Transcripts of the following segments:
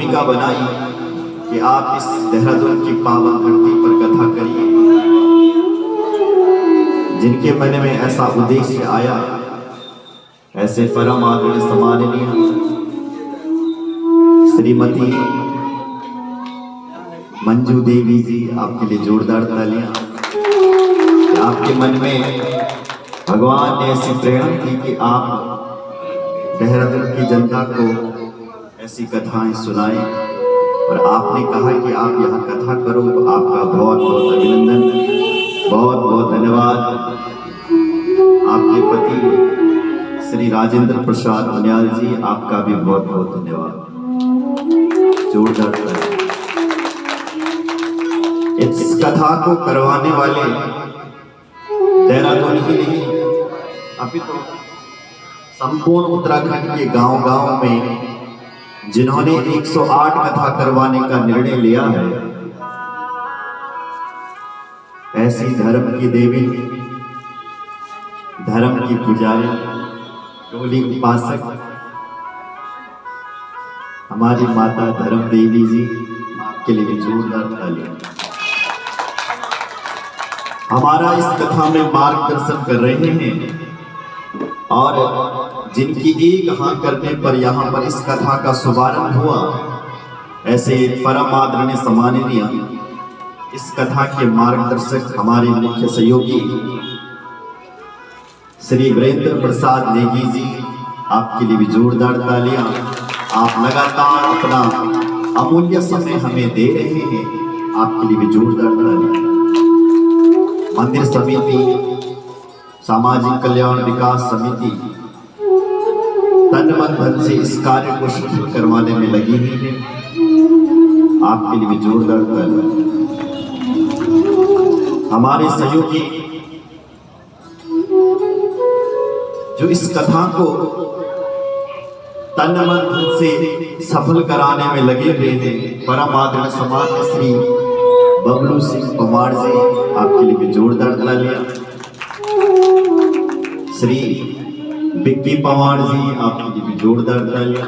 भूमिका बनाई कि आप इस देहरादून की पावन धरती पर कथा करिए। जिनके मन में ऐसा उद्देश्य आया, ऐसे परम आदरणीय सम्माननीय श्रीमती मंजू देवी जी, आपके लिए जोरदार तालियां। आपके मन में भगवान ने ऐसी प्रेरणा की कि आप देहरादून की जनता को ऐसी कथाएं सुनाएं, और आपने कहा कि आप यहाँ कथा करो, तो आपका बहुत बहुत अभिनंदन, बहुत बहुत धन्यवाद। आपके पति श्री राजेंद्र प्रसाद मन्याल जी, आपका भी बहुत बहुत धन्यवाद। जोरदार। इस कथा को करवाने वाले देहरादून ही नहीं, अभी तो संपूर्ण उत्तराखंड के गांव-गांव में जिन्होंने 108 कथा करवाने का निर्णय लिया है, ऐसी धर्म की देवी, धर्म की पुजारी, डोली उपासक हमारी माता धर्म देवी जी, आपके लिए भी जोरदार तालियां। हमारा इस कथा में मार्गदर्शन कर रहे हैं, और जिनकी एक हाँ करने पर यहाँ पर इस कथा का शुभारंभ हुआ, ऐसे परम आदरणीय सम्माननीय इस कथा के मार्गदर्शक हमारे मुख्य सहयोगी श्री वीरेंद्र प्रसाद नेगी जी, आपके लिए भी जोरदार तालियां। आप लगातार अपना अमूल्य समय हमें दे रहे हैं, आपके लिए भी जोरदार तालियां। मंदिर समिति, सामाजिक कल्याण विकास समिति तन मन धन से इस कार्य को सफल करवाने में लगी हुई है, आपके लिए भी जोरदार तालियां। हमारे सहयोगी जो इस कथा को तन मन धन से सफल कराने में लगे हुए हैं, परम आदरणीय सम्माननीय श्री बबलू सिंह पवार जी, आपके लिए भी जोरदार तालियां। श्री बिक्की पवार जी, आपके लिए भी जोरदार तालियां।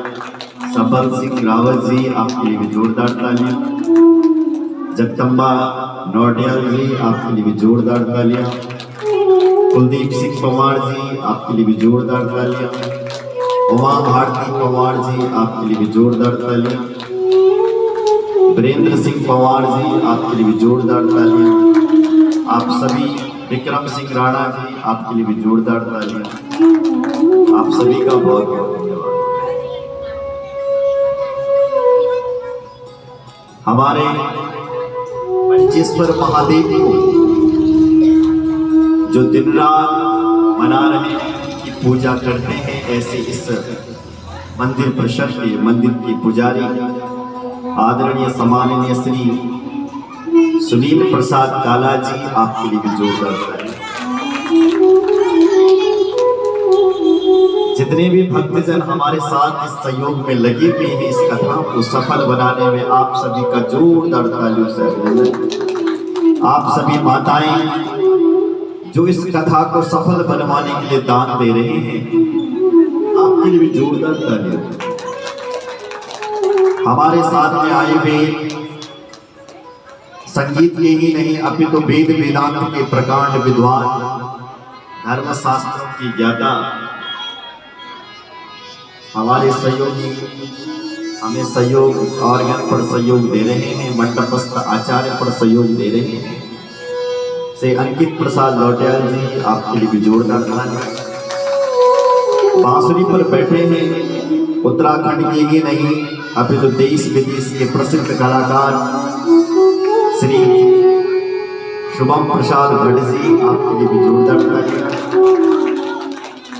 सबल सिंह रावत जी, आपके लिए भी जोरदार तालियां। जगदम्बा नौटियाल जी, आपके लिए भी जोरदार तालियां। कुलदीप सिंह पवार जी, आपके लिए भी जोरदार तालियां। उमा भारती पवार जी, आपके लिए भी जोरदार तालियां। वीरेंद्र सिंह पवार जी, आपके लिए भी जोरदार तालियां। आप सभी, विक्रम सिंह राणा जी, आपके लिए भी जोरदार तालियां। आप सभी का बहुत बहुत धन्यवाद। हमारे पंचेश्वर महादेव को जो दिन रात मना रहे हैं कि पूजा करते हैं, ऐसे इस मंदिर परिसर के मंदिर की पुजारी आदरणीय सम्माननीय श्री सुनील प्रसाद काला जी, आपके लिए भी जोरदार तालियां। जितने भी भक्तजन हमारे साथ इस सहयोग में लगे हुए हैं इस कथा को सफल बनाने में, आप सभी का जोरदार तालियों से अभिनंदन। आप सभी माताएं जो इस कथा को सफल बनवाने के लिए दान दे रहे हैं, आपके लिए भी जोरदार तालियां। हमारे साथ में आए हुए संगीत के ही नहीं, अभी तो वेद वेदांत के प्रकांड विद्वान, धर्मशास्त्रों की ज्ञाता हमारे सहयोगी हमें सहयोग ऑर्गन पर सहयोग दे रहे हैं, मंडपस्थ आचार्य पर सहयोग दे रहे हैं, से अंकित प्रसाद लौटियाल जी, आपके लिए भी जोरदार तालियां। बांसुरी पर बैठे हैं उत्तराखंड के ही नहीं, अभी तो देश विदेश के प्रसिद्ध कलाकार श्री शुभम प्रसाद भट्ट जी, आपके लिए भी जोरदार तालियां।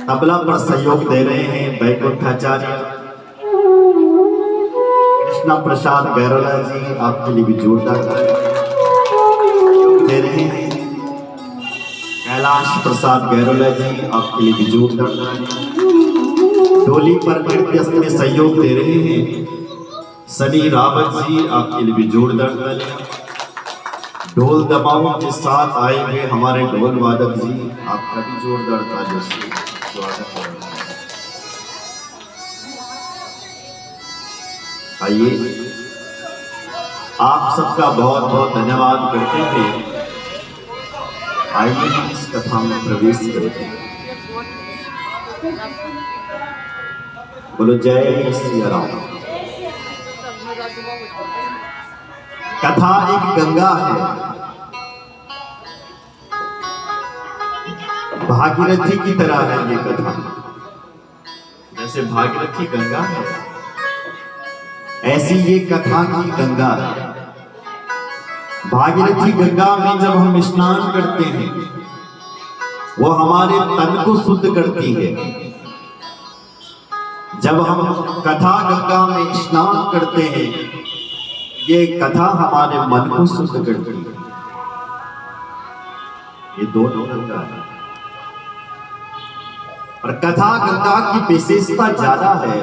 तबला पर सहयोग दे रहे हैं वैकुंठाचार्य कृष्णा प्रसाद गैरोला जी, आपके लिए भी जोरदार तालियां दे रहे हैं। कैलाश प्रसाद गैरोला जी, आपके लिए भी जोरदार तालियां। डोली पर नृत्य में सहयोग दे रहे हैं सनी रावत जी, आपके लिए भी जोरदार तालियां। ढोल दबाव के साथ आए हुए हमारे ढोल वादक जी, आपका भी जोरदार तालियों से स्वागत है। आइए आप सबका बहुत बहुत धन्यवाद करते हुए आइए हम इस कथा में प्रवेश करते हैं। बोलो जय श्री राम। कथा एक गंगा है, भागीरथी की तरह है ये कथा। जैसे भागीरथी गंगा है, ऐसी ये कथा की गंगा है। भागीरथी गंगा में जब हम स्नान करते हैं, वो हमारे तन को शुद्ध करती है। जब हम कथा गंगा में स्नान करते हैं, ये कथा हमारे मन को शुद्ध करती है। ये दोनों गंगा है, और कथा गंगा की विशेषता ज्यादा है।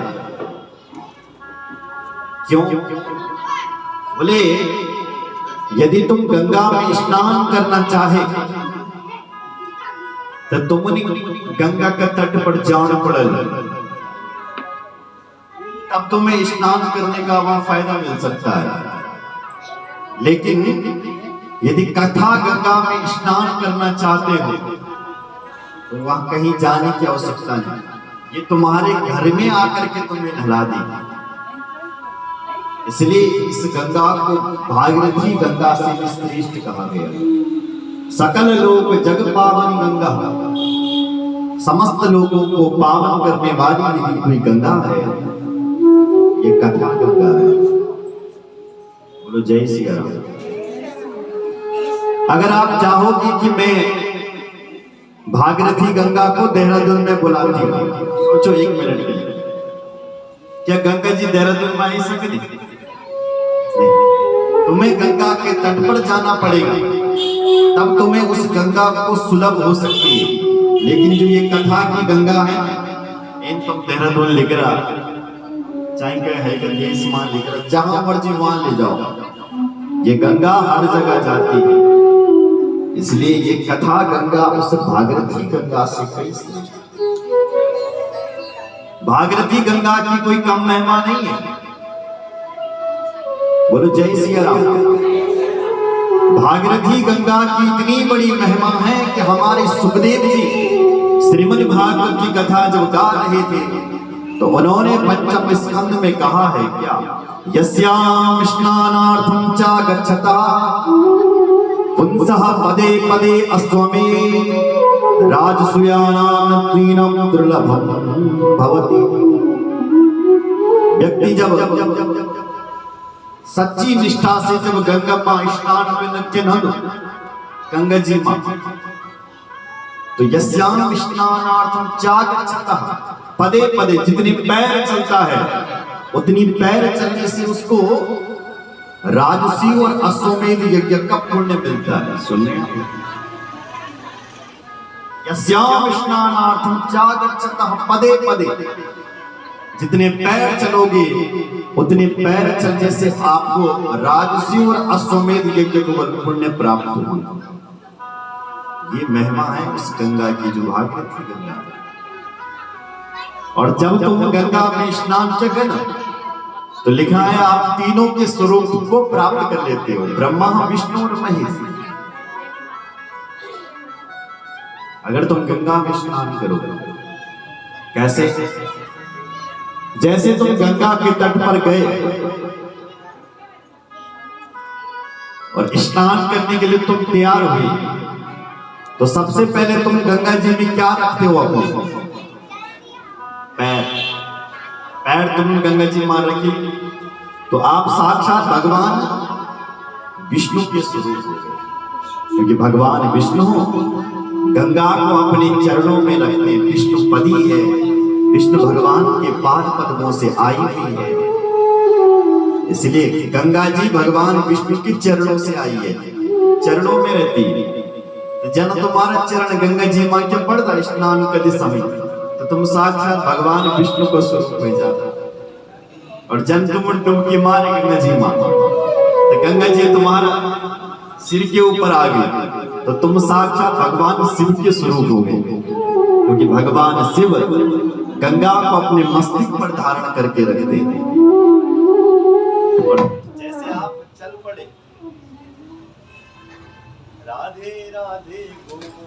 क्यों? बोले यदि तुम गंगा में स्नान करना चाहे तो तुमने गंगा के तट पर जाना पड़ल, तब तुम्हें स्नान करने का वहां फायदा मिल सकता है। लेकिन यदि कथा गंगा में स्नान करना चाहते हो तो वहां कहीं जाने की आवश्यकता नहीं, ये तुम्हारे घर में आकर के तुम्हें नहला देगी। इसलिए इस गंगा को भागीरथी गंगा से श्रेष्ठ कहा गया। सकल लोक जग पावन गंगा, समस्त लोगों को पावन करने वाली यदि कोई गंगा है, ये कथा गंगा है। बोलो जय श्री राम। अगर आप चाहोगे कि मैं भागीरथी गंगा को देहरादून में बुलाती हूँ, सोचो एक मिनट के लिए, क्या गंगा जी देहरादून में आ सकती? तुम्हें गंगा के तट पर जाना पड़ेगा, तब तुम्हें उस गंगा को सुलभ हो सकती है। लेकिन जो ये कथा की गंगा है, इन तुम देहरादून लिख रहा, चाहे क्या है देश मान लिख रहा, जहां मर्जी वहां ले जाओ, ये गंगा हर जगह जाती है। इसलिए ये कथा गंगा उस भागीरथी गंगा से कई श्रेष्ठ। भागीरथी गंगा की कोई कम महिमा नहीं है। बोलो जय श्री राम। भागीरथी गंगा की इतनी बड़ी महिमा है कि हमारे सुखदेव जी श्रीमद् भागवत की कथा जब गा रहे थे तो उन्होंने पंचम स्कंद में कहा है क्या, यस्याम स्नानार्थं च गच्छता पुंसः पदे पदे अश्वमेध राजसूयानां तीनं दुर्लभं भवति। व्यक्ति जब सच्ची निष्ठा से जब गंगा मां स्नान में नित्य नद गंगा जी मां, तो यस्याम स्नानार्थं च गच्छता, पदे पदे जितनी पैर चलता है उतनी पैर चलने से उसको राजसी और अश्वमेध यज्ञ का पुण्य मिलता है। सुनने यस्याम स्नानार्थं च गच्छता, पदे पदे जितने पैर चलोगे उतने पैर चलने से आपको राजसी और अश्वमेध यज्ञ को पुण्य प्राप्त होगा। ये महिमा है उस गंगा की जो भागीरथी गंगा है। और जब तुम गंगा में स्नान किया ना, तो लिखा है आप तीनों के स्वरूप को प्राप्त कर लेते हो, ब्रह्मा विष्णु और महेश। अगर तुम गंगा में स्नान करोगे, कैसे? जैसे तुम गंगा के तट पर गए और स्नान करने के लिए तुम तैयार हुए, तो सबसे पहले तुम गंगा जी में क्या रखते हो? अपने पैर। पैर तुमने गंगा जी में रखी तो आप साक्षात भगवान विष्णु के स्वरूप हो गए, क्योंकि भगवान विष्णु गंगा को अपने चरणों में रखते। विष्णुपदी है, विष्णु भगवान के पाद पद्मों से आई हुई है, इसलिए गंगा जी भगवान विष्णु के चरणों से आई है, चरणों में रहती है। तो जन तुम्हारा चरण गंगा जी मां के पड़ता स्नान करते समय, तो तुम साक्षात भगवान विष्णु को स्वरूप हो जाता। और जन तुम डुबकी मारे गंगा जी मां, तो गंगा जी तुम्हारा सिर के ऊपर आ गई, तो तुम साक्षात भगवान शिव के स्वरूप हो गए, क्योंकि भगवान शिव गंगा को अपने मस्तक पर धारण करके रखते हैं। राधे गोविंद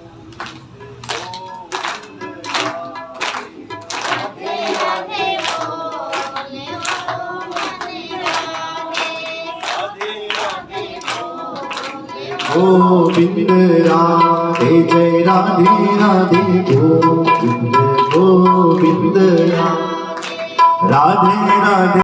गोविंद राधे जय राधे राधे गोविंद गोविंद राधे राधे।